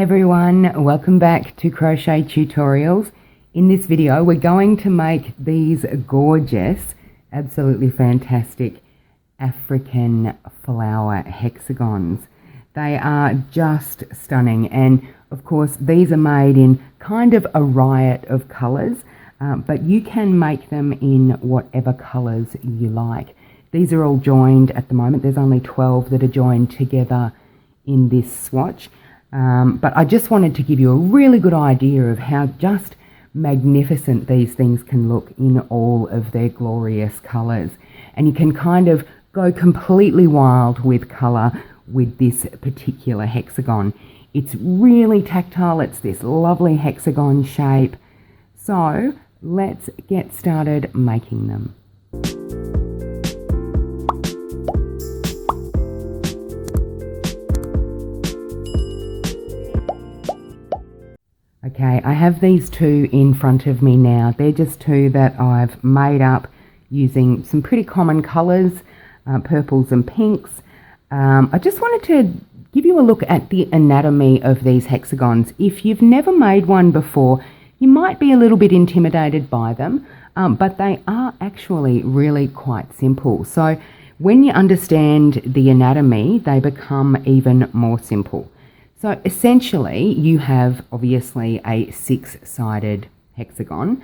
everyone, welcome back to Crochet Tutorials. In this video we're going to make these gorgeous, absolutely fantastic African flower hexagons. They are just stunning, and of course these are made in kind of a riot of colours, but you can make them in whatever colours you like. These are all joined at the moment. There's only 12 that are joined together in this swatch. But I just wanted to give you a really good idea of how just magnificent these things can look in all of their glorious colours. And you can kind of go completely wild with colour with this particular hexagon. It's really tactile. It's this lovely hexagon shape. So let's get started making them. Okay, I have these two in front of me now. They're just two that I've made up using some pretty common colours, purples and pinks. I just wanted to give you a look at the anatomy of these hexagons. If you've never made one before, you might be a little bit intimidated by them, but they are actually really quite simple. So when you understand the anatomy, they become even more simple. So essentially you have obviously a six-sided hexagon,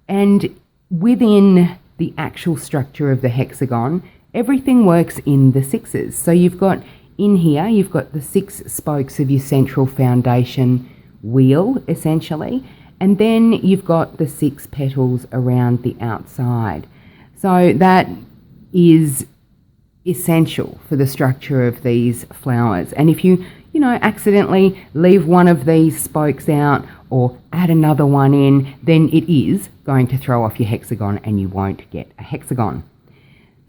and within the actual structure of the hexagon everything works in the sixes. So you've got in here, you've got the 6 spokes of your central foundation wheel essentially, and then you've got the 6 petals around the outside. So that is essential for the structure of these flowers. And if you accidentally leave one of these spokes out or add another one in, then it is going to throw off your hexagon and you won't get a hexagon.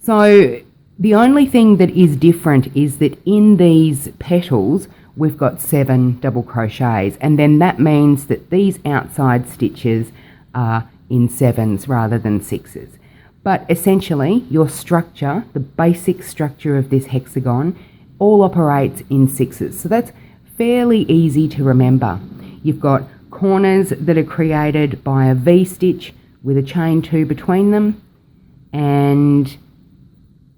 So the only thing that is different is that in these petals we've got 7 double crochets, and then that means that these outside stitches are in 7s rather than 6s. But essentially your structure, the basic structure of this hexagon, all operates in 6s. So that's fairly easy to remember. You've got corners that are created by a V-stitch with a chain 2 between them, and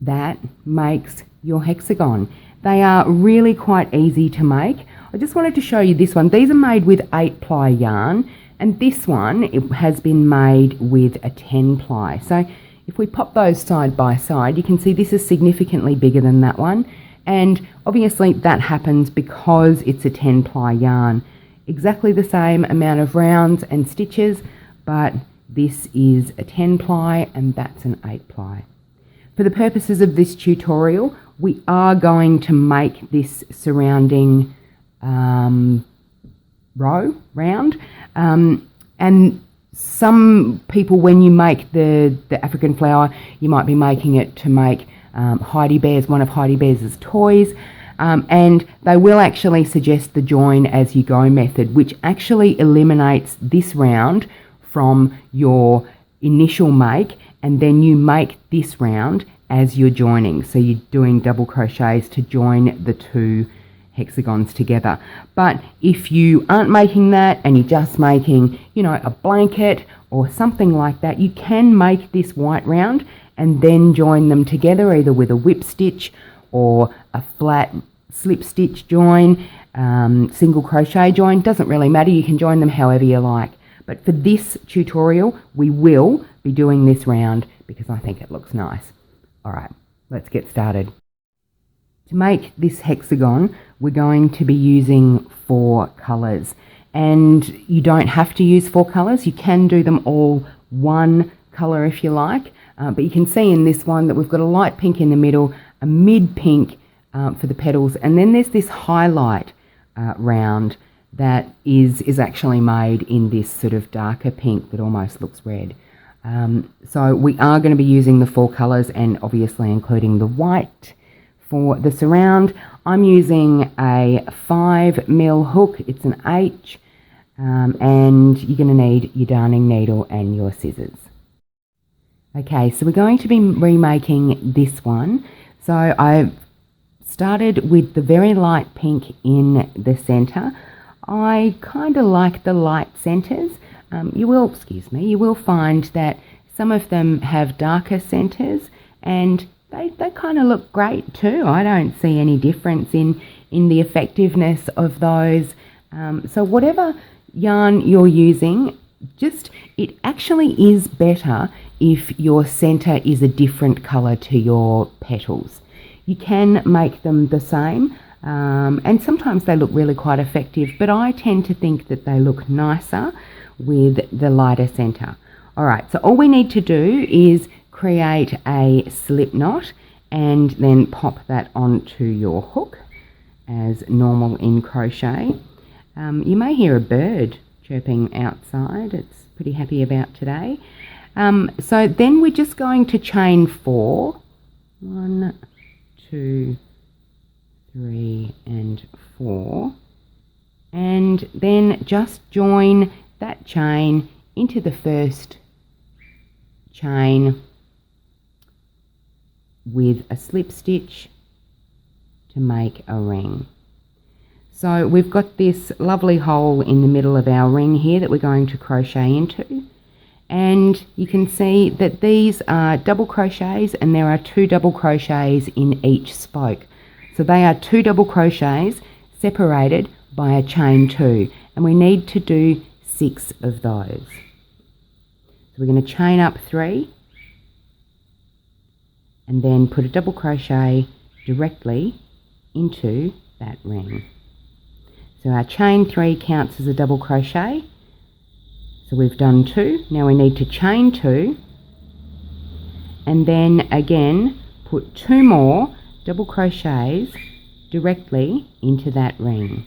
that makes your hexagon. They are really quite easy to make. I just wanted to show you this one. These are made with 8-ply yarn, and this one it has been made with a 10-ply. So if we pop those side by side, you can see this is significantly bigger than that one. And obviously that happens because it's a 10-ply yarn. Exactly the same amount of rounds and stitches, but this is a 10-ply and that's an 8-ply. For the purposes of this tutorial, we are going to make this surrounding round. And some people, when you make the African flower, you might be making it to make Heidi Bear's, one of Heidi Bear's toys, and they will actually suggest the join as you go method, which actually eliminates this round from your initial make, and then you make this round as you're joining. So you're doing double crochets to join the 2 hexagons together. But if you aren't making that and you're just making, a blanket or something like that, you can make this white round and then join them together either with a whip stitch or a flat slip stitch join, single crochet join, doesn't really matter, you can join them however you like. But for this tutorial we will be doing this round because I think it looks nice. Alright, let's get started. To make this hexagon we're going to be using 4 colours, and you don't have to use 4 colours, you can do them all one colour if you like. But you can see in this one that we've got a light pink in the middle, a mid pink for the petals, and then there's this highlight round that is actually made in this sort of darker pink that almost looks red. So we are going to be using the 4 colours and obviously including the white for the surround. I'm using a 5mm hook, it's an H, and you're going to need your darning needle and your scissors. Okay, so we're going to be remaking this one. So I started with the very light pink in the centre. I kind of like the light centres. You will find that some of them have darker centres, and they kind of look great too. I don't see any difference in the effectiveness of those. So whatever yarn you're using, it actually is better if your centre is a different colour to your petals. You can make them the same, and sometimes they look really quite effective, but I tend to think that they look nicer with the lighter centre. Alright, so all we need to do is create a slip knot and then pop that onto your hook as normal in crochet. You may hear a bird chirping outside. It's pretty happy about today. So then we're just going to chain 4. 1, 2, 3 and 4, and then just join that chain into the first chain with a slip stitch to make a ring. So we've got this lovely hole in the middle of our ring here that we're going to crochet into, and you can see that these are double crochets, and there are 2 double crochets in each spoke. So they are 2 double crochets separated by a chain 2, and we need to do 6 of those. So we're going to chain up 3 and then put a double crochet directly into that ring. So our chain 3 counts as a double crochet. So we've done 2. Now we need to chain 2 and then again put 2 more double crochets directly into that ring,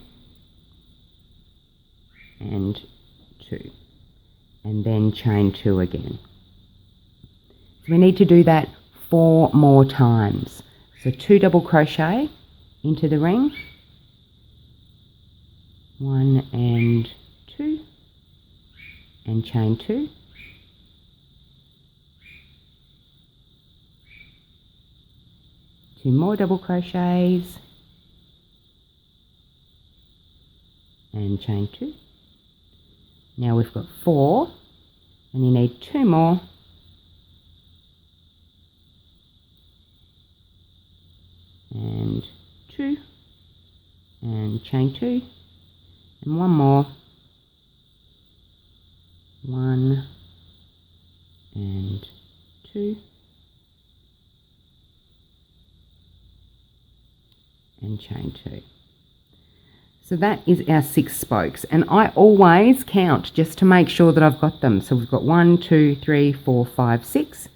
and 2, and then chain 2 again. So we need to do that 4 more times. So 2 double crochet into the ring, 1 and 2, and chain 2, two more double crochets and chain 2. Now we've got 4, and you need 2 more, and 2, and chain 2, and 1 more, 1 and 2, and chain 2. So that is our 6 spokes, and I always count just to make sure that I've got them. So we've got 1, 2, 3, 4, 5, 6.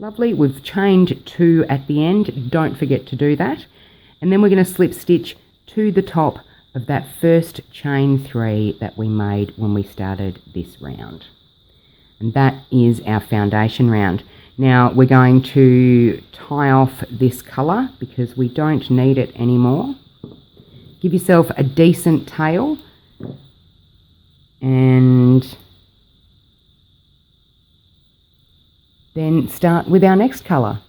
Lovely. We've chained 2 at the end. Don't forget to do that. And then we're going to slip stitch to the top of that first chain 3 that we made when we started this round. And that is our foundation round. Now we're going to tie off this colour because we don't need it anymore. Give yourself a decent tail and then start with our next colour.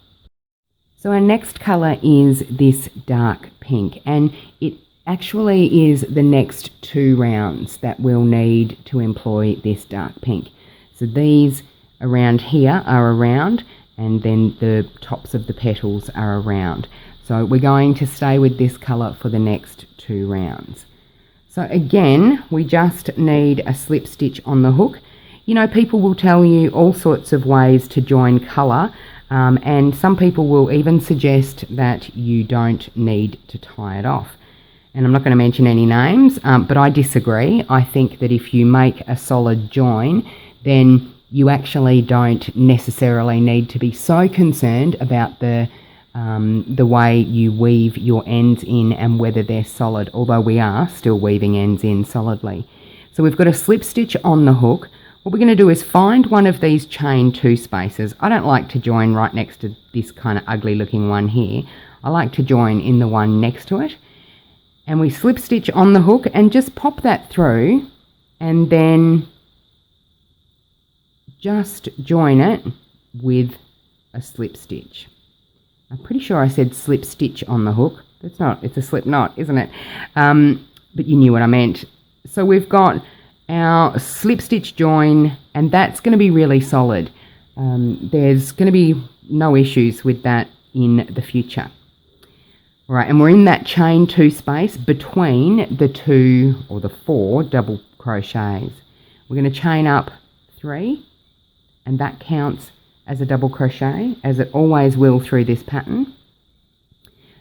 So our next colour is this dark pink, and it actually is the next 2 rounds that we'll need to employ this dark pink. So these around here are around, and then the tops of the petals are around. So we're going to stay with this colour for the next 2 rounds. So again, we just need a slip stitch on the hook. You know, people will tell you all sorts of ways to join colour, and some people will even suggest that you don't need to tie it off. And I'm not going to mention any names, but I disagree. I think that if you make a solid join, then you actually don't necessarily need to be so concerned about the way you weave your ends in and whether they're solid, although we are still weaving ends in solidly. So we've got a slip stitch on the hook. What we're going to do is find one of these chain 2 spaces. I don't like to join right next to this kind of ugly looking one here. I like to join in the one next to it. And we slip stitch on the hook and just pop that through, and then just join it with a slip stitch. I'm pretty sure I said slip stitch on the hook. It's not, it's a slip knot, isn't it? But you knew what I meant. So we've got our slip stitch join, and that's going to be really solid. There's going to be no issues with that in the future. All right, and we're in that chain 2 space between the 2 or the 4 double crochets. We're going to chain up 3, and that counts as a double crochet, as it always will through this pattern.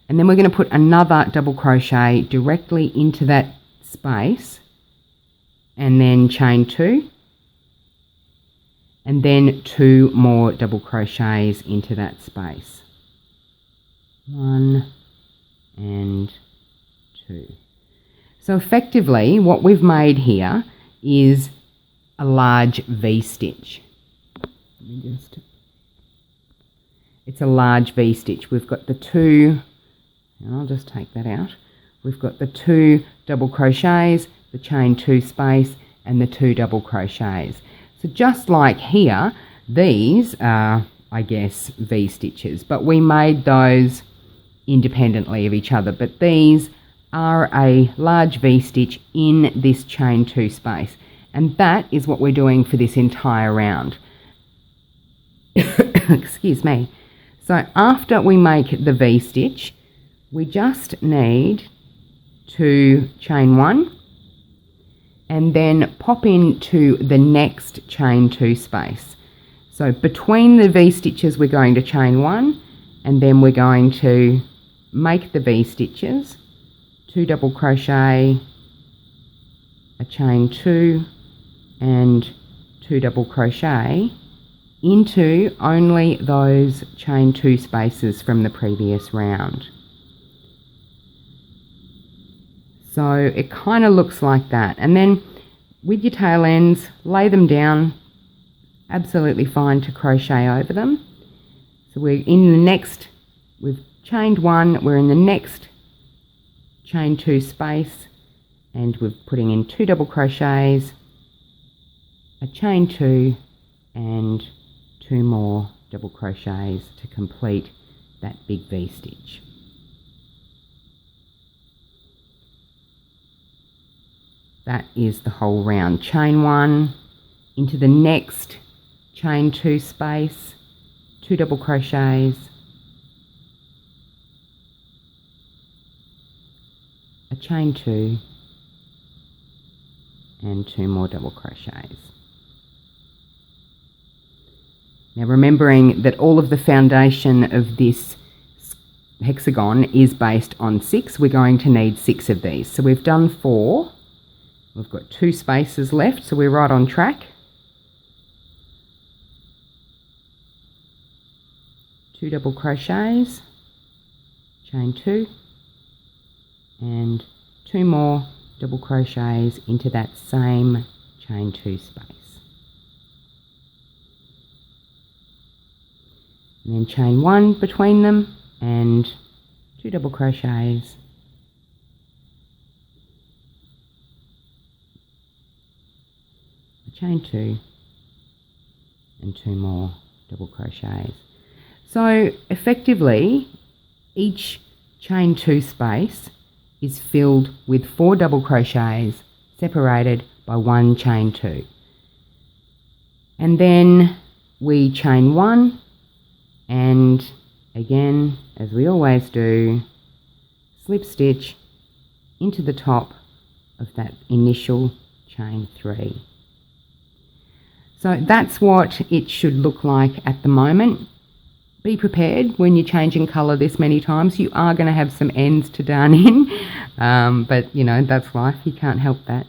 And then we're going to put another double crochet directly into that space, and then chain 2, and then 2 more double crochets into that space. 1 and 2. So effectively what we've made here is a large V-stitch. It's a large V-stitch. We've got the 2, and I'll just take that out. We've got the 2 double crochets, the chain 2 space, and the 2 double crochets. So just like here, these are, I guess, V-stitches, but we made those independently of each other. But these are a large V-stitch in this chain 2 space, and that is what we're doing for this entire round. Excuse me. So after we make the V-stitch, we just need to chain 1, and then pop into the next chain 2 space. So between the V-stitches we're going to chain 1, and then we're going to make the V-stitches, 2 double crochet, a chain 2, and 2 double crochet into only those chain 2 spaces from the previous round. So it kind of looks like that. And then with your tail ends, lay them down, absolutely fine to crochet over them. So we're in the next, we've chained 1, we're in the next chain 2 space, and we're putting in 2 double crochets, a chain 2, and 2 more double crochets to complete that big V-stitch. That is the whole round. Chain 1 into the next chain 2 space, 2 double crochets, a chain 2, and 2 more double crochets. Now remembering that all of the foundation of this hexagon is based on 6, we're going to need 6 of these. So we've done 4. We've got 2 spaces left, so we're right on track. 2 double crochets, chain 2, and 2 more double crochets into that same chain 2 space. And then chain 1 between them, and 2 double crochets, chain 2, and 2 more double crochets. So effectively each chain 2 space is filled with 4 double crochets separated by 1 chain 2, and then we chain 1, and again, as we always do, slip stitch into the top of that initial chain 3. So that's what it should look like at the moment. Be prepared when you're changing colour this many times. You are going to have some ends to darn in, but you know, that's life, you can't help that.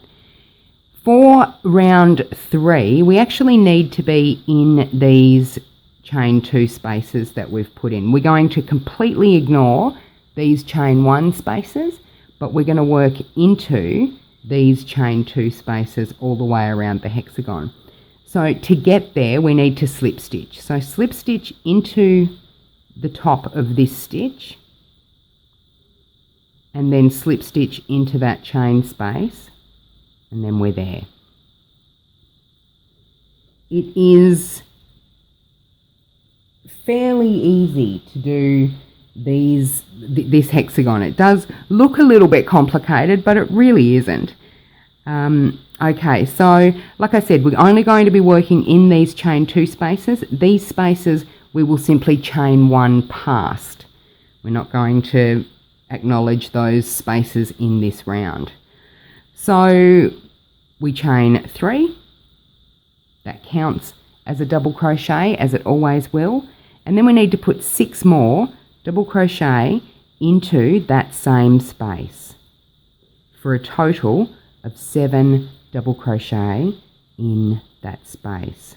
For round 3, we actually need to be in these chain 2 spaces that we've put in. We're going to completely ignore these chain 1 spaces, but we're going to work into these chain 2 spaces all the way around the hexagon. So to get there, we need to slip stitch. So slip stitch into the top of this stitch, and then slip stitch into that chain space, and then we're there. It is fairly easy to do this hexagon. It does look a little bit complicated, but it really isn't. Okay, so like I said, we're only going to be working in these chain 2 spaces. These spaces we will simply chain 1 past. We're not going to acknowledge those spaces in this round. So we chain 3. That counts as a double crochet, as it always will. And then we need to put 6 more double crochet into that same space for a total of 7 double crochet in that space.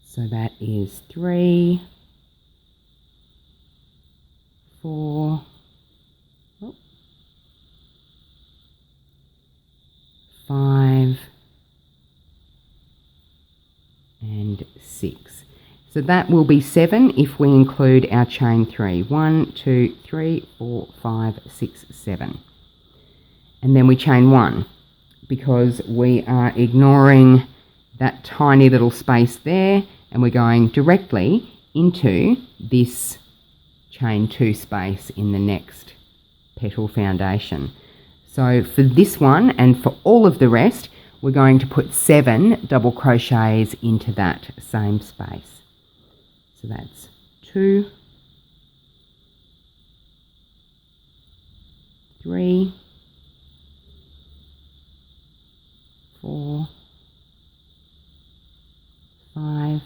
So that is 3, 4, 5 and 6. So that will be 7 if we include our chain 3. 1, 2, 3, 4, 5, 6, 7. And then we chain 1 because we are ignoring that tiny little space there, and we're going directly into this chain 2 space in the next petal foundation. So for this one and for all of the rest, we're going to put 7 double crochets into that same space. So that's 2, 3, 4, 5,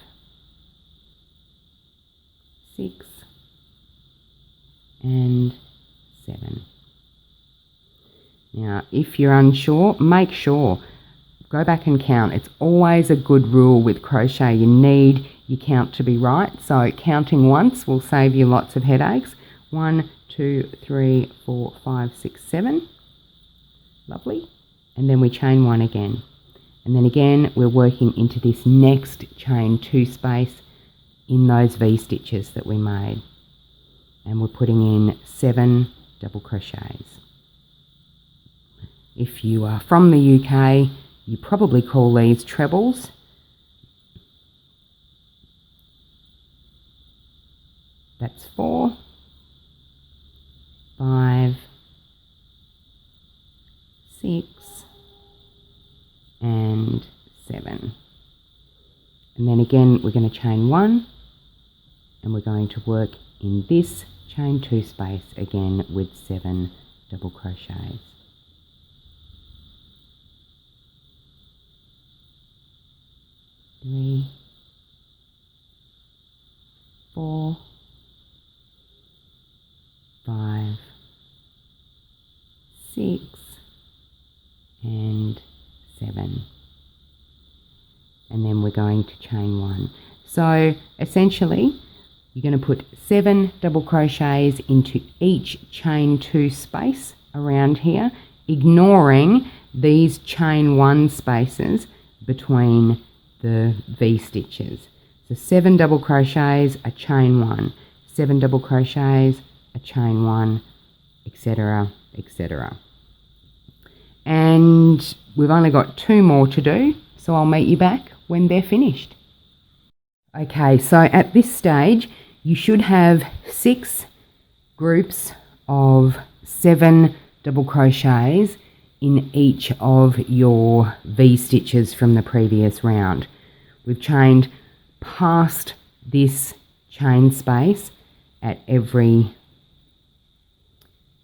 6, and 7. Now, if you're unsure, make sure. Go back and count. It's always a good rule with crochet. You need your count to be right. So counting once will save you lots of headaches. 1, 2, 3, 4, 5, 6, 7. Lovely. And then we chain 1 again. And then again, we're working into this next chain 2 space in those V stitches that we made. And we're putting in 7 double crochets. If you are from the UK, you probably call these trebles. That's 4, 5, 6, and 7. And then again, we're going to chain 1, and we're going to work in this chain 2 space again with 7 double crochets. 3, 4, 5, 6, and 7. And then we're going to chain 1. So essentially, you're going to put 7 double crochets into each chain 2 space around here, ignoring these chain 1 spaces between the V stitches. So 7 double crochets, a chain 1, 7 double crochets, a chain 1, etc., etc. And we've only got 2 more to do, so I'll meet you back when they're finished. Okay, so at this stage you should have 6 groups of 7 double crochets in each of your V stitches from the previous round. We've chained past this chain space at every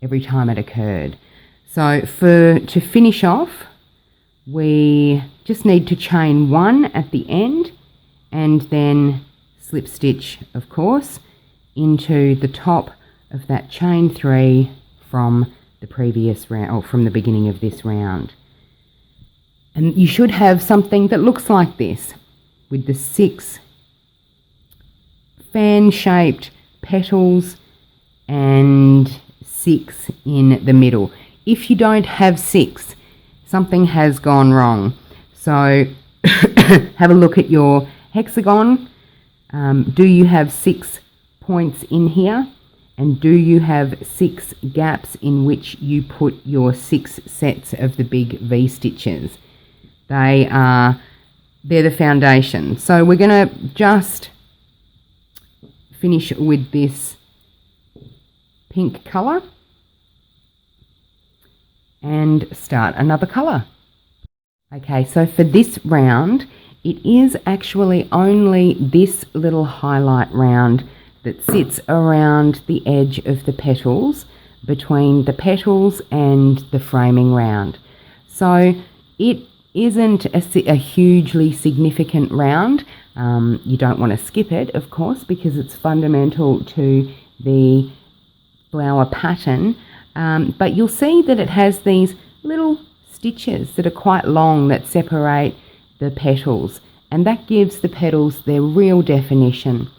time it occurred. So to finish off, we just need to chain 1 at the end and then slip stitch, of course, into the top of that chain 3 from the previous round, or from the beginning of this round. And you should have something that looks like this, with the 6 fan-shaped petals and 6 in the middle. If you don't have 6, something has gone wrong. So have a look at your hexagon. Do you have 6 points in here? And do you have 6 gaps in which you put your 6 sets of the big V stitches? They're the foundation. So we're going to just finish with this pink colour. and start another colour. Okay, so for this round, it is actually only this little highlight round that sits around the edge of the petals, between the petals and the framing round. So it isn't a hugely significant round. You don't want to skip it, of course, because it's fundamental to the flower pattern. But you'll see that it has these little stitches that are quite long that separate the petals, and that gives the petals their real definition.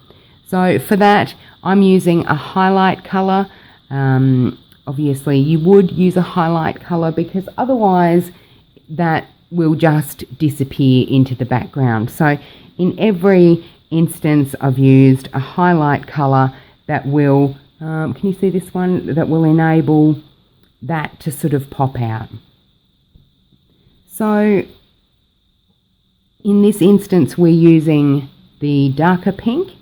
So for that, I'm using a highlight colour. Obviously you would use a highlight colour because otherwise that will just disappear into the background. So in every instance I've used a highlight colour that will, can you see this one, that will enable that to sort of pop out. So in this instance we're using the darker pink,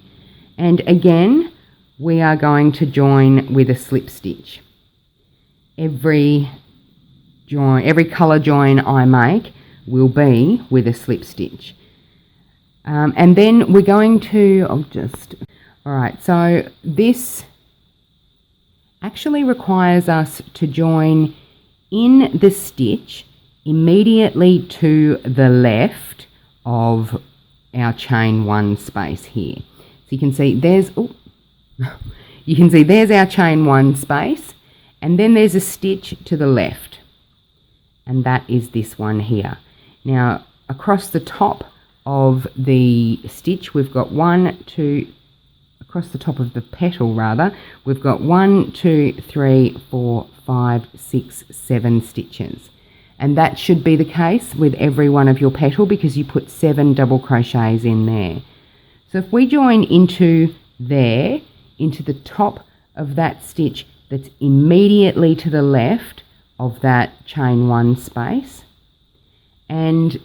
and again we are going to join with a slip stitch. Every colour join I make will be with a slip stitch. And then we're going to, alright, so this actually requires us to join in the stitch immediately to the left of our chain 1 space here. So you can see there's, there's our chain 1 space, and then there's a stitch to the left, and that is this one here. Now across the top of the stitch we've got across the top of the petal rather, we've got 1, 2, 3, 4, 5, 6, 7 stitches. And that should be the case with every one of your petal because you put 7 double crochets in there. So if we join into there, into the top of that stitch that's immediately to the left of that chain 1 space, and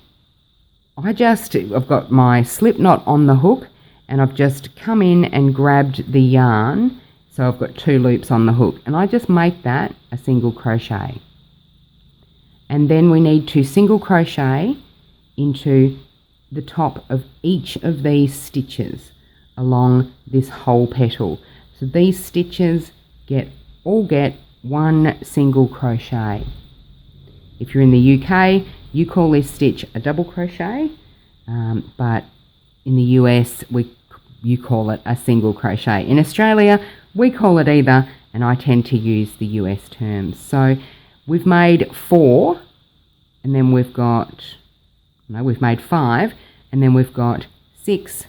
I've got my slip knot on the hook, and I've just come in and grabbed the yarn, so I've got 2 loops on the hook, and I just make that a single crochet. And then we need to single crochet into the top of each of these stitches along this whole petal. So these stitches all get 1 single crochet. If you're in the UK, you call this stitch a double crochet, but in the US you call it a single crochet. In Australia we call it either, and I tend to use the US terms. So we've made 4, and then we've made 5, and then we've got 6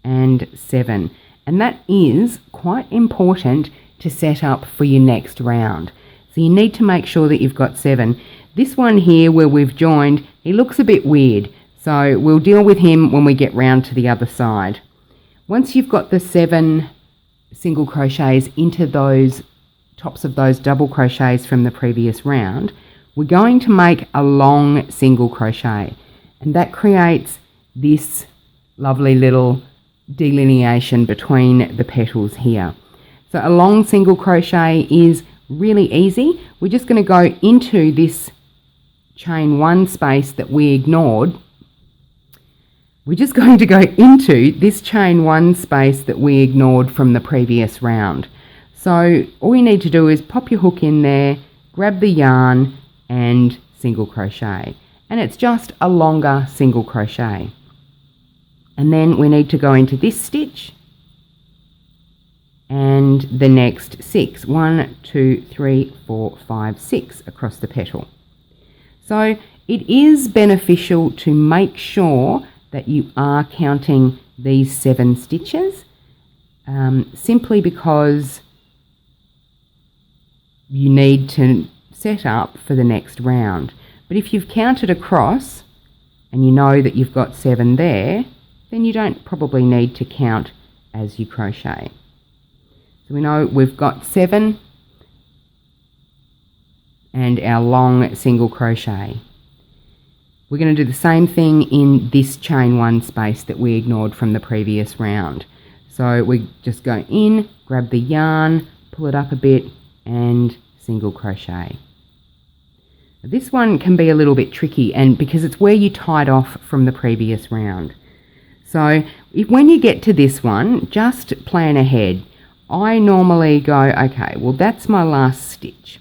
and 7, and that is quite important to set up for your next round. So you need to make sure that you've got 7. This one here where we've joined, he looks a bit weird, so we'll deal with him when we get round to the other side. Once you've got the 7 single crochets into those tops of those double crochets from the previous round, we're going to make a long single crochet, and that creates this lovely little delineation between the petals here. So a long single crochet is really easy. We're just going to go into this chain 1 space that we ignored. We're just going to go into this chain 1 space that we ignored from the previous round. So all you need to do is pop your hook in there, grab the yarn and single crochet, and it's just a longer single crochet. And then we need to go into this stitch and the next 6. 1, 2, 3, 4, 5, 6 across the petal. So it is beneficial to make sure that you are counting these 7 stitches, simply because you need to set up for the next round. But if you've counted across and you know that you've got 7 there, then you don't probably need to count as you crochet. So we know we've got 7 and our long single crochet. We're going to do the same thing in this chain 1 space that we ignored from the previous round. So we just go in, grab the yarn, pull it up a bit and single crochet. This one can be a little bit tricky, and because it's where you tied off from the previous round. So when you get to this one, just plan ahead. I normally go, okay, well that's my last stitch.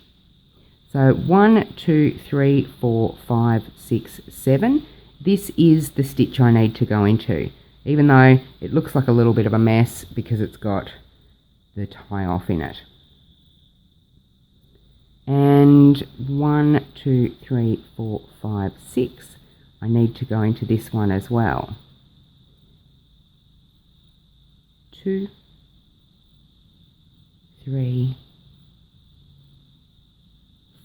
So 1, 2, 3, 4, 5, 6, 7. This is the stitch I need to go into, even though it looks like a little bit of a mess because it's got the tie off in it. And 1, 2, 3, 4, 5, 6. I need to go into this one as well. 2, 3,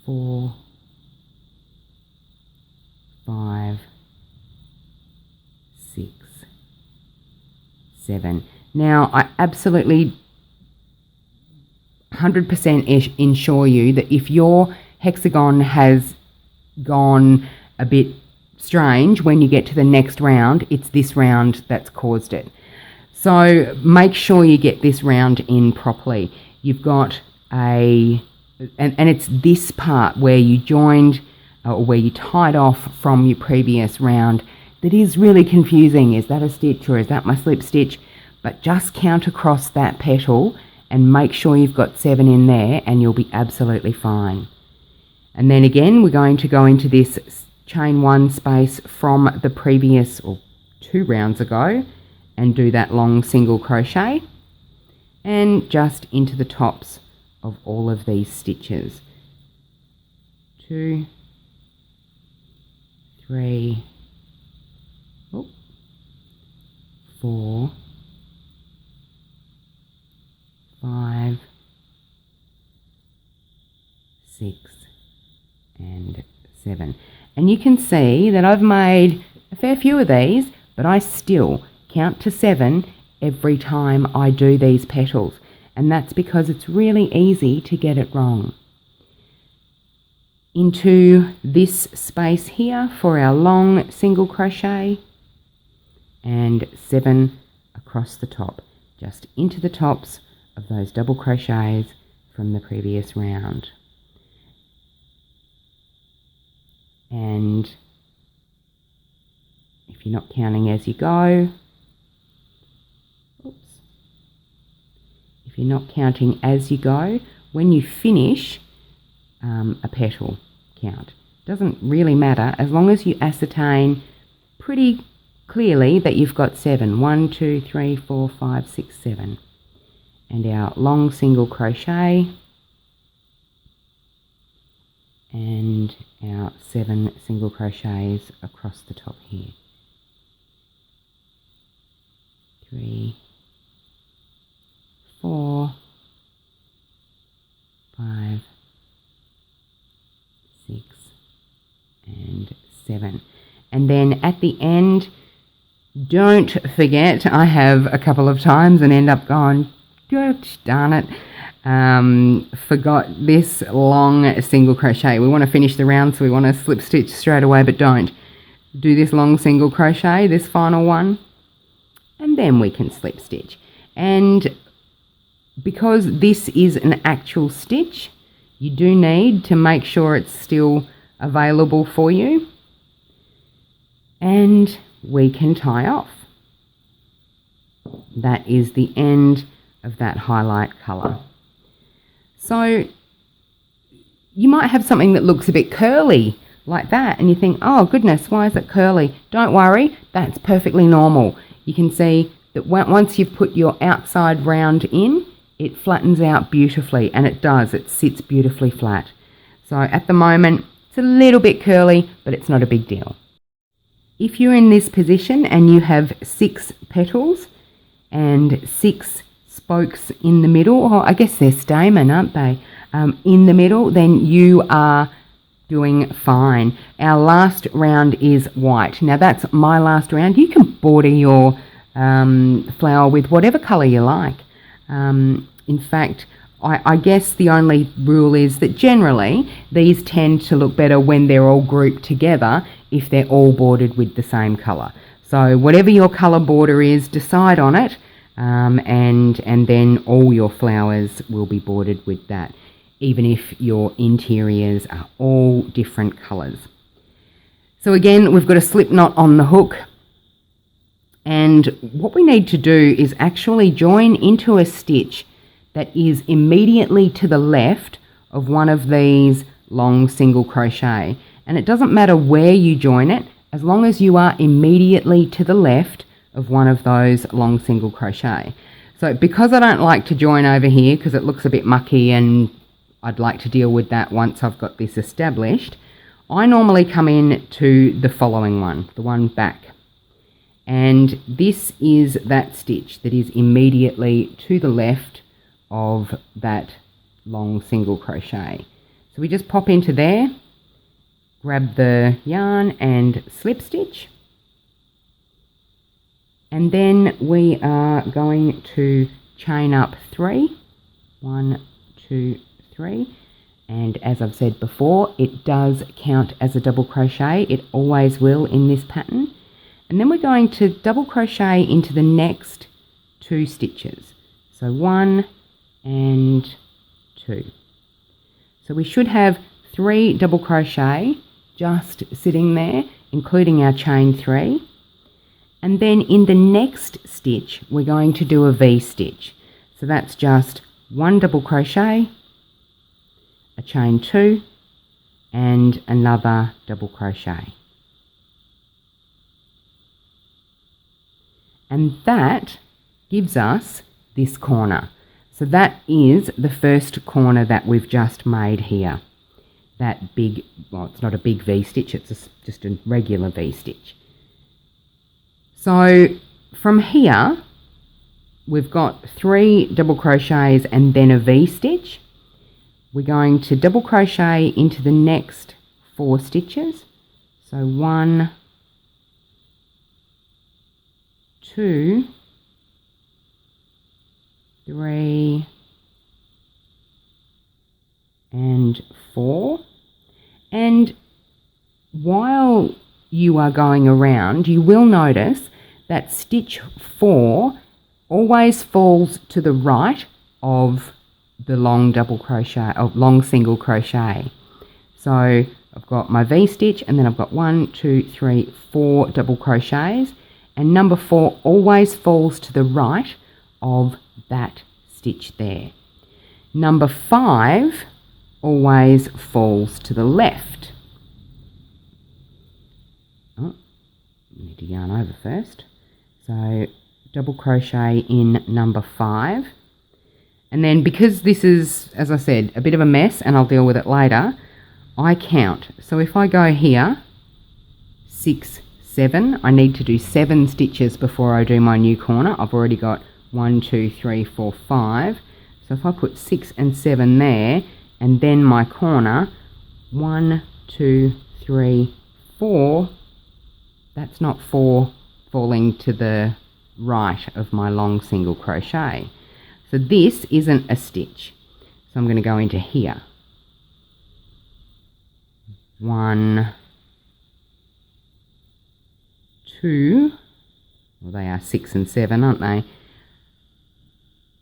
4, 5, 6, 7. Now I absolutely 100% ensure you that if your hexagon has gone a bit strange when you get to the next round, it's this round that's caused it. So make sure you get this round in properly. You've got and it's this part where you joined or where you tied off from your previous round that is really confusing. Is that a stitch or is that my slip stitch? But just count across that petal and make sure you've got 7 in there and you'll be absolutely fine. And then again, we're going to go into this chain 1 space from the previous or 2 rounds ago and do that long single crochet and just into the tops of all of these stitches. 2, 3, 4, 5, 6, and 7. And you can see that I've made a fair few of these, but I still count to 7 every time I do these petals. And that's because it's really easy to get it wrong. Into this space here for our long single crochet and 7 across the top, just into the tops of those double crochets from the previous round. And if you're not counting as you go, if you're not counting as you go, when you finish a petal count, doesn't really matter as long as you ascertain pretty clearly that you've got 7. 1, 2, 3, 4, 5, 6, 7. And our long single crochet and our 7 single crochets across the top here. 3, 4, 5, 6, and 7. And then at the end, don't forget, I have a couple of times and end up going, gosh darn it, forgot this long single crochet. We want to finish the round, so we want to slip stitch straight away, but don't. Do this long single crochet, this final one, and then we can slip stitch. And because this is an actual stitch, you do need to make sure it's still available for you, and we can tie off. That is the end of that highlight colour. So you might have something that looks a bit curly like that and you think, oh goodness, why is it curly? Don't worry, that's perfectly normal. You can see that once you've put your outside round in, it flattens out beautifully, and it does, it sits beautifully flat. So at the moment it's a little bit curly, but it's not a big deal. If you're in this position and you have 6 petals and 6 spokes in the middle, or I guess they're stamen, aren't they, in the middle, then you are doing fine. Our last round is white. Now that's my last round. You can border your flower with whatever colour you like. In fact, I guess the only rule is that generally these tend to look better when they're all grouped together if they're all bordered with the same colour. So whatever your colour border is, decide on it, and then all your flowers will be bordered with that. even if your interiors are all different colours. So again, we've got a slip knot on the hook, and what we need to do is actually join into a stitch that is immediately to the left of one of these long single crochet. And it doesn't matter where you join it, as long as you are immediately to the left of one of those long single crochet. So because I don't like to join over here because it looks a bit mucky and I'd like to deal with that once I've got this established, I normally come in to the following one, the one back. And this is that stitch that is immediately to the left of that long single crochet. So we just pop into there, grab the yarn and slip stitch, and then we are going to chain up 3, 1, 2, 3, and as I've said before, it does count as a double crochet. It always will in this pattern. And then we're going to double crochet into the next 2 stitches. So 1 and 2. So we should have 3 double crochet just sitting there, including our chain 3. And then in the next stitch, we're going to do a V-stitch. So that's just 1 double crochet, a chain 2, and another double crochet. And that gives us this corner. So that is the first corner that we've just made here. That big, well, it's not a big V-stitch, it's just a regular V-stitch. So from here, we've got 3 double crochets and then a V-stitch. We're going to double crochet into the next 4 stitches. So 1, 2, 3, and 4. And while you are going around, you will notice that stitch 4 always falls to the right of the long double crochet, or long single crochet. So I've got my V-stitch, and then I've got 1, 2, 3, 4 double crochets, and number 4 always falls to the right of that stitch there. Number 5 always falls to the left. Oh, need to yarn over first. So double crochet in number 5. And then because this is, as I said, a bit of a mess and I'll deal with it later, I count. So if I go here, 6, 7, I need to do 7 stitches before I do my new corner. I've already got 1, 2, 3, 4, 5. So if I put 6 and 7 there, and then my corner, 1, 2, 3, 4, that's not 4 falling to the right of my long single crochet. So this isn't a stitch. So I'm going to go into here. 1, 2, well, they are 6 and 7, aren't they?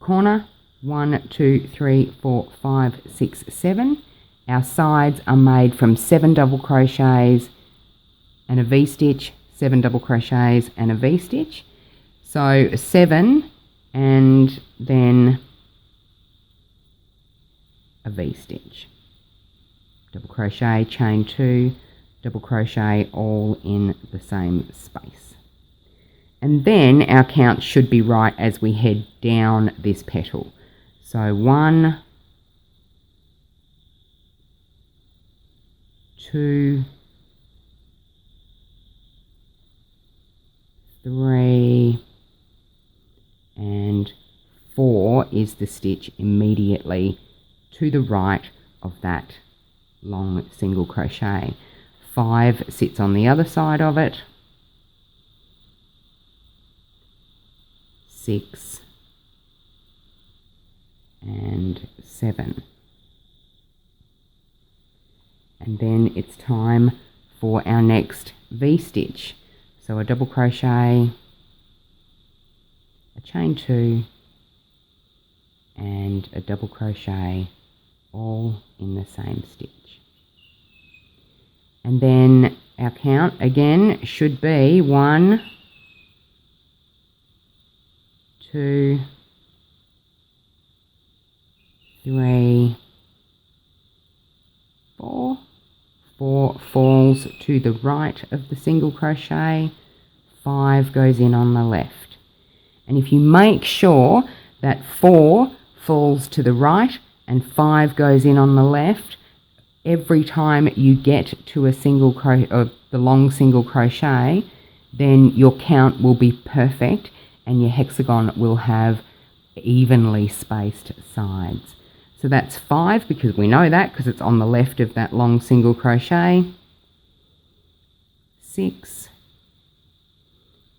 Corner, 1, 2, 3, 4, 5, 6, 7. Our sides are made from 7 double crochets and a V-stitch, 7 double crochets and a V-stitch. So 7 and then a V-stitch. Double crochet, chain 2, double crochet, all in the same space. And then our count should be right as we head down this petal. So 1, 2, 3, and 4 is the stitch immediately to the right of that long single crochet. 5 sits on the other side of it. 6 and 7. And then it's time for our next V-stitch. So a double crochet, a chain 2, and a double crochet, all in the same stitch. And then our count again should be 1, 2, 3, 4. 4 falls to the right of the single crochet, 5 goes in on the left. And if you make sure that 4 falls to the right and 5 goes in on the left, every time you get to a single crochet or the long single crochet, then your count will be perfect and your hexagon will have evenly spaced sides. So that's 5 because we know that because it's on the left of that long single crochet, 6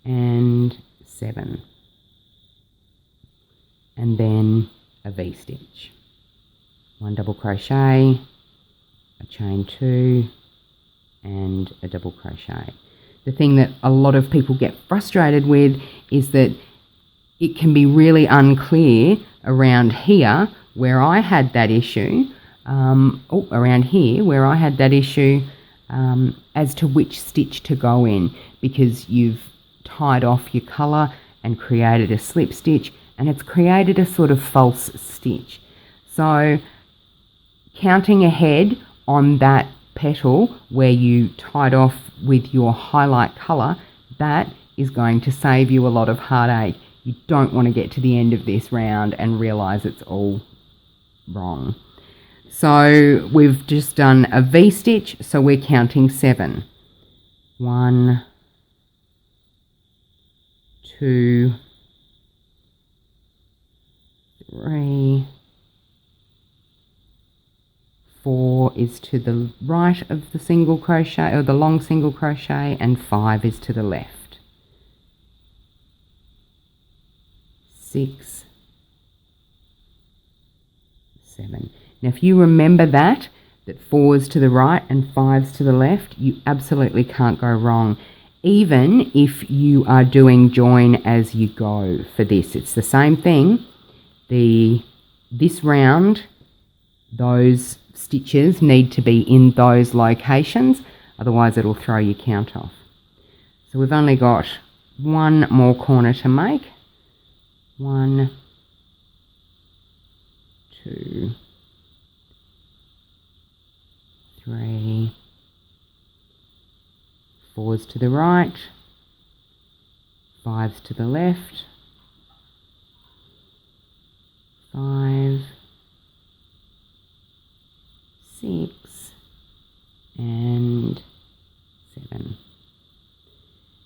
and 7, and then a V-stitch, 1 double crochet, a chain 2 and a double crochet. The thing that a lot of people get frustrated with is that it can be really unclear around here where I had that issue, around here where I had that issue as to which stitch to go in, because you've tied off your colour and created a slip stitch and it's created a sort of false stitch. So counting ahead on that petal where you tied off with your highlight colour, that is going to save you a lot of heartache. You don't want to get to the end of this round and realise it's all wrong. So we've just done a V-stitch, so we're counting 7. 1, 2, 3, 4 is to the right of the single crochet or the long single crochet, and 5 is to the left. 6, 7. Now if you remember that 4's to the right and 5's to the left, you absolutely can't go wrong. Even if you are doing join as you go for this, it's the same thing. This round, those stitches need to be in those locations, otherwise it'll throw your count off. So we've only got 1 more corner to make. 1, 2, 3, 4's to the right, 5's to the left, 5, 6 and 7.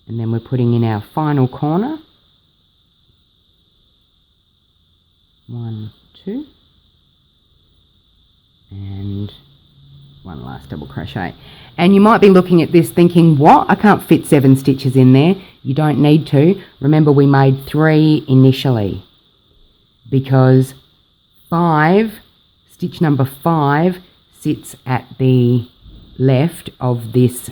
And then we're putting in our final corner. 1, 2, and 1 last double crochet. And you might be looking at this thinking, what? I can't fit 7 stitches in there. You don't need to. Remember, we made 3 initially because 5, stitch number 5, sits at the left of this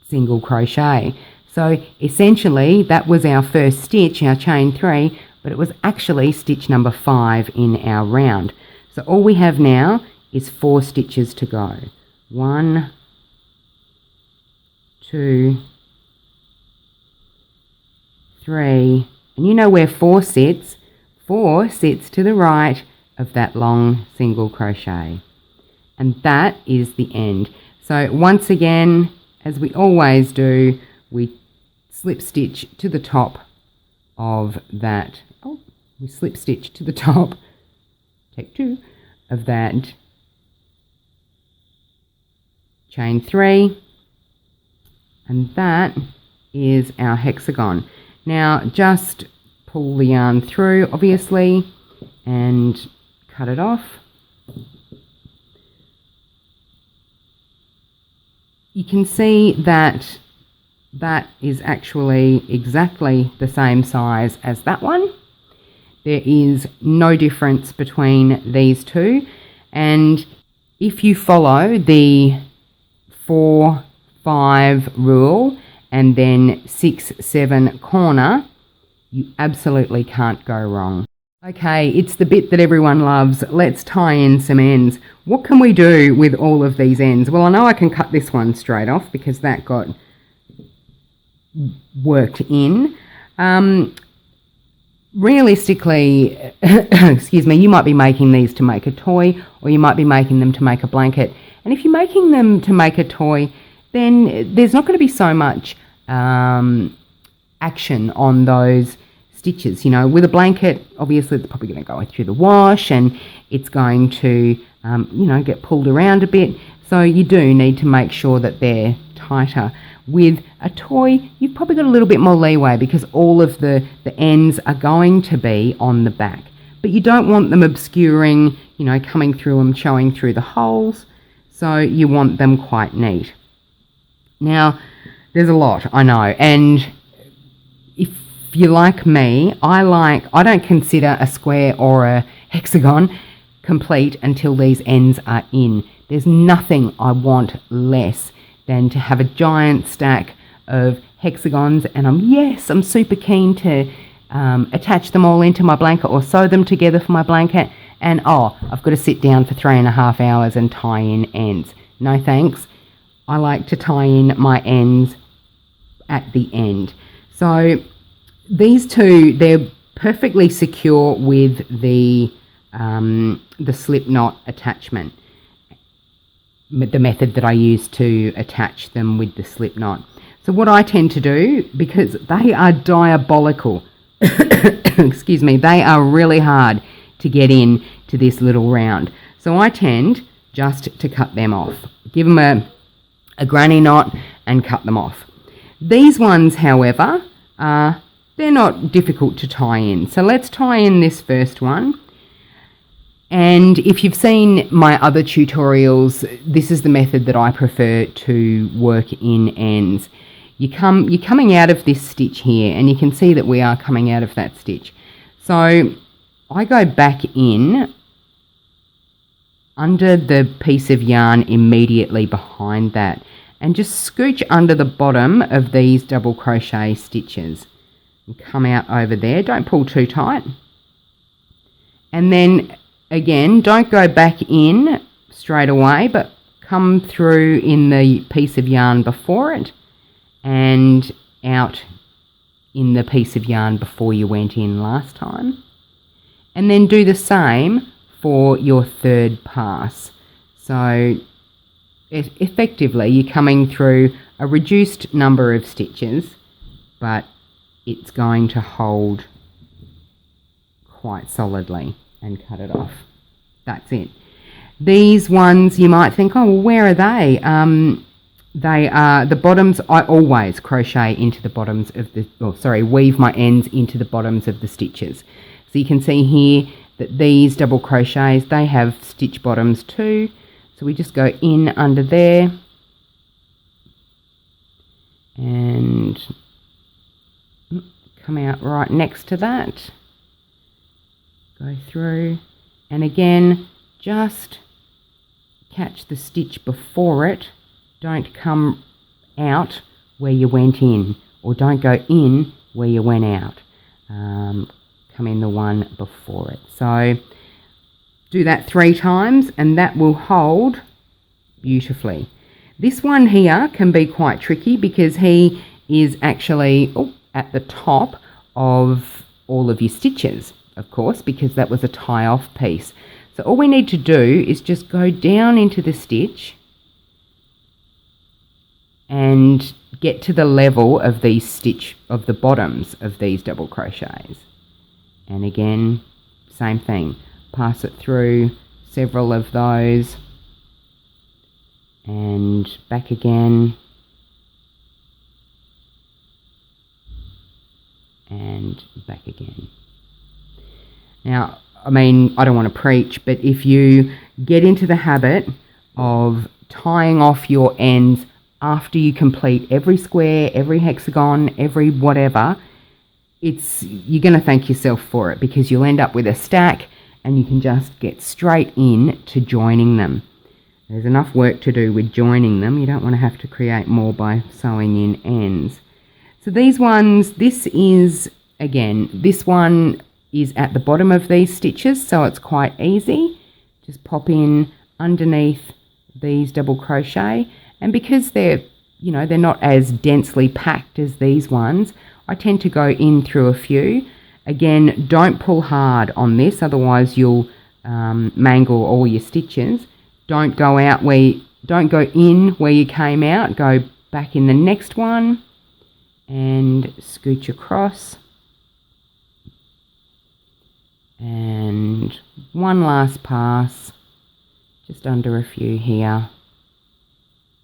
single crochet. So essentially that was our first stitch, our chain 3, but it was actually stitch number 5 in our round. So all we have now is 4 stitches to go. 1, 2, 3, and you know where 4 sits. 4 sits to the right of that long single crochet. And that is the end. So once again, as we always do, we slip stitch to the top of that. We slip stitch to the top, take 2, of that chain 3, and that is our hexagon. Now just pull the yarn through, obviously, and cut it off. You can see that that is actually exactly the same size as that one. There is no difference between these two, and if you follow the 4-5 rule and then 6-7 corner, you absolutely can't go wrong. Okay, it's the bit that everyone loves. Let's tie in some ends. What can we do with all of these ends? Well, I know I can cut this one straight off because that got worked in. Realistically, excuse me, you might be making these to make a toy, or you might be making them to make a blanket. And if you're making them to make a toy, then there's not going to be so much action on those stitches. You know, with a blanket, obviously it's probably going to go through the wash and it's going to, you know, get pulled around a bit. So you do need to make sure that they're tighter. With a toy, you've probably got a little bit more leeway because all of the ends are going to be on the back. But you don't want them obscuring, you know, coming through and showing through the holes. So you want them quite neat. Now, there's a lot, I know. And if you're like me, I don't consider a square or a hexagon complete until these ends are in. There's nothing I want less than to have a giant stack of hexagons, and I'm super keen to attach them all into my blanket or sew them together for my blanket, and I've got to sit down for 3.5 hours and tie in ends. No thanks. I like to tie in my ends at the end. So these two, they're perfectly secure with the slip knot attachment, the method that I use to attach them with the slip knot. So what I tend to do, because they are diabolical, excuse me, they are really hard to get in to this little round. So I tend just to cut them off, give them a granny knot and cut them off. These ones, however, they're not difficult to tie in. So let's tie in this first one. And if you've seen my other tutorials, this is the method that I prefer to work in ends. You're coming out of this stitch here, and you can see that we are coming out of that stitch. So I go back in under the piece of yarn immediately behind that and just scooch under the bottom of these double crochet stitches and come out over there. Don't pull too tight. And then again, don't go back in straight away, but come through in the piece of yarn before it and out in the piece of yarn before you went in last time. And then do the same for your third pass. So effectively, you're coming through a reduced number of stitches, but it's going to hold quite solidly and cut it off. That's it. These ones you might think, oh, well, where are they? They are the bottoms. I always crochet into the bottoms of the, weave my ends into the bottoms of the stitches. So you can see here that these double crochets, they have stitch bottoms too. So we just go in under there and come out right next to that. Go through, and again, just catch the stitch before it. Don't come out where you went in, or don't go in where you went out. Come in the one before it. So do that 3 times and that will hold beautifully. This one here can be quite tricky because he is actually at the top of all of your stitches, of course, because that was a tie off piece. So all we need to do is just go down into the stitch and get to the level of the bottoms of these double crochets. And again, same thing, pass it through several of those and back again and back again. Now, I mean, I don't want to preach, but if you get into the habit of tying off your ends after you complete every square, every hexagon, every whatever, you're going to thank yourself for it, because you'll end up with a stack and you can just get straight in to joining them. There's enough work to do with joining them. You don't want to have to create more by sewing in ends. So these ones, this one is at the bottom of these stitches, so it's quite easy. Just pop in underneath these double crochet, and because they're not as densely packed as these ones, I tend to go in through a few. Again, don't pull hard on this, otherwise you'll mangle all your stitches. Don't go in where you came out. Go back in the next one and scooch across. And one last pass, just under a few here,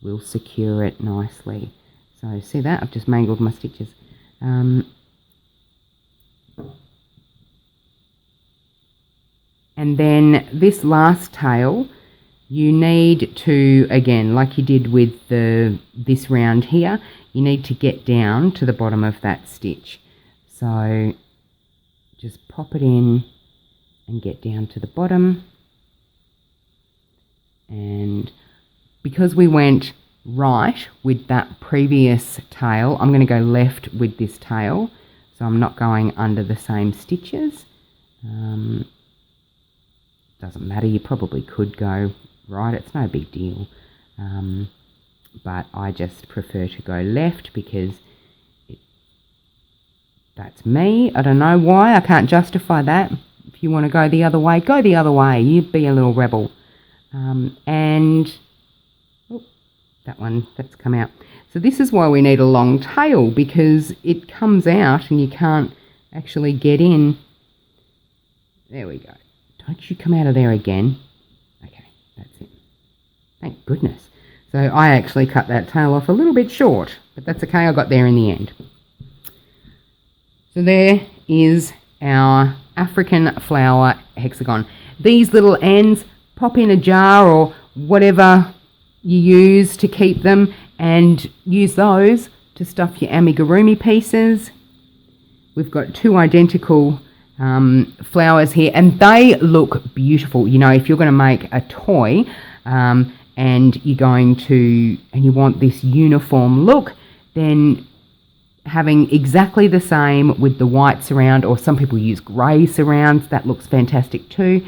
will secure it nicely. So see that? I've just mangled my stitches. And then this last tail, you need to, again, like you did with this round here, you need to get down to the bottom of that stitch. So just pop it in and get down to the bottom. And because we went right with that previous tail, I'm going to go left with this tail. So I'm not going under the same stitches. Doesn't matter, you probably could go right, it's no big deal. But I just prefer to go left because that's me. I don't know why, I can't justify that. If you want to go the other way, go the other way. You be a little rebel. And that's come out. So this is why we need a long tail, because it comes out and you can't actually get in. There we go. Don't you come out of there again. Okay, that's it. Thank goodness. So I actually cut that tail off a little bit short, but that's okay, I got there in the end. So there is our African Flower Hexagon. These little ends, pop in a jar or whatever you use to keep them, and use those to stuff your amigurumi pieces. We've got two identical flowers here, and they look beautiful. If you're going to make a toy and you want this uniform look, then having exactly the same with the white surround, or some people use grey surrounds, that looks fantastic too.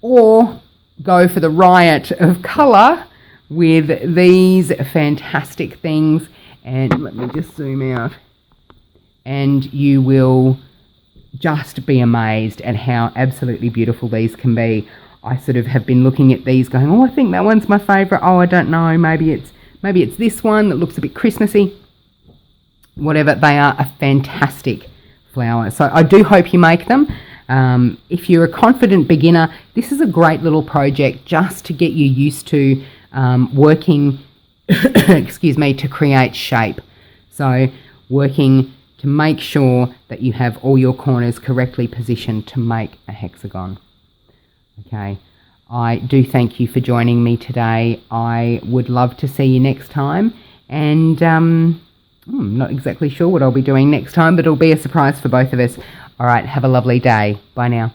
Or go for the riot of colour with these fantastic things. And let me just zoom out, and you will just be amazed at how absolutely beautiful these can be. I sort of have been looking at these going, oh, I think that one's my favourite. Oh, I don't know, maybe it's this one that looks a bit Christmassy. Whatever, they are a fantastic flower. So I do hope you make them. If you're a confident beginner, this is a great little project just to get you used to working, to create shape. So working to make sure that you have all your corners correctly positioned to make a hexagon. Okay, I do thank you for joining me today. I would love to see you next time, and I'm not exactly sure what I'll be doing next time, but it'll be a surprise for both of us. All right, have a lovely day. Bye now.